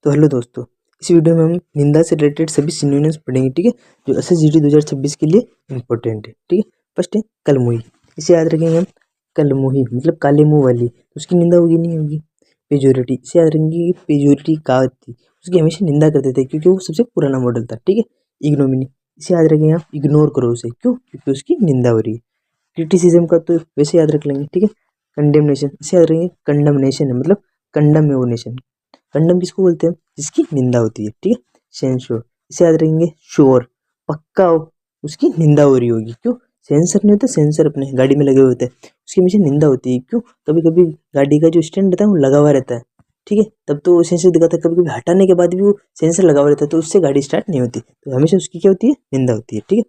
तो हेलो दोस्तों, इस वीडियो में हम निंदा से रिलेटेड सभी सिनोनिम्स पढ़ेंगे। ठीक है, जो एसएसजीडी 2026 के लिए इम्पोर्टेंट है। ठीक है, फर्स्ट है कलमुही। इसे याद रखेंगे हम, कलमुही मतलब काले मुंह वाली, तो उसकी निंदा होगी नहीं होगी। पेजोरिटी, इसे याद रखेंगे कि पेजोरिटी कहावत थी, उसकी हमेशा निंदा करते थे क्योंकि वो सबसे पुराना मॉडल था। ठीक है, इग्नोमिनी, इसे याद रखेंगे आप, इग्नोर करो उसे, क्यों? क्योंकि उसकी निंदा हो रही है। क्रिटिसिज्म का तो वैसे याद रख लेंगे। ठीक है, कंडेमनेशन, इसे याद रखेंगे, कंडमनेशन है मतलब कंडमेनेशन। कंडम किसको बोलते हैं? जिसकी निंदा होती है। ठीक है, सेंश्योर, इसे याद रखेंगे, श्योर पक्का हो, उसकी निंदा हो रही होगी। क्यों? सेंसर नहीं होता, सेंसर अपने गाड़ी में लगे हुए होते हैं, उसकी हमेशा निंदा होती है। क्यों? कभी कभी गाड़ी का जो स्टैंड रहता है वो लगा हुआ रहता है। ठीक है, तब तो वो सेंसर दिखाता है, कभी कभी हटाने के बाद भी वो सेंसर लगा हुआ रहता है, तो उससे गाड़ी स्टार्ट नहीं होती, तो हमेशा उसकी क्या होती है? निंदा होती है। ठीक है,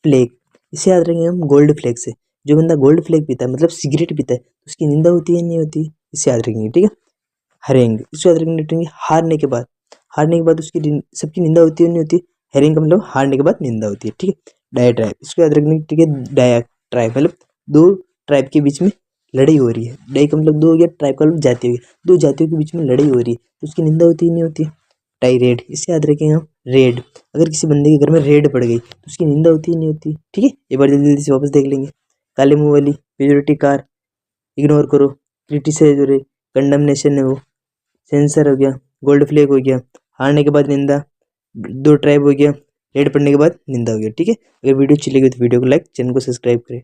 फ्लेग, इसे याद रखेंगे हम, गोल्ड फ्लेग से। जो बंदा गोल्ड फ्लेग पीता है मतलब सिगरेट पीता है, उसकी निंदा होती है नहीं होती? इसे याद रखेंगे। ठीक है, हरेंग, इसको याद रखेंगे, हारने के बाद, हारने के बाद उसकी सबकी निंदा होती है नहीं होती? हेरिंग का मतलब हारने के बाद निंदा होती है। ठीक है, डायट्राइब, इसको याद रखने। ठीक है, डाया ट्राइब मतलब दो ट्राइब के बीच में लड़ाई हो रही है। डाई का मतलब दो हो गया, ट्राइब का मतलब जाति हो गया, दो जातियों के बीच में लड़ाई हो रही है, तो उसकी निंदा होती है नहीं होती? टाई रेड, इसे याद रखेंगे हम, रेड, अगर किसी बंदे के घर में रेड पड़ गई तो उसकी निंदा होती है नहीं होती? ठीक है, एक बार जल्दी जल्दी से वापस देख लेंगे। काले मुंह वाली, पेजोरिटी कार, इग्नोर करो, क्रिटिसाइज हो रही, कंडमनेशन है वो, सेंसर हो गया, गोल्ड फ्लैग हो गया, हारने के बाद निंदा, दो ट्राइब हो गया, रेड पड़ने के बाद निंदा हो गया। ठीक है, अगर वीडियो अच्छी लगी तो वीडियो को लाइक, चैनल को सब्सक्राइब करें।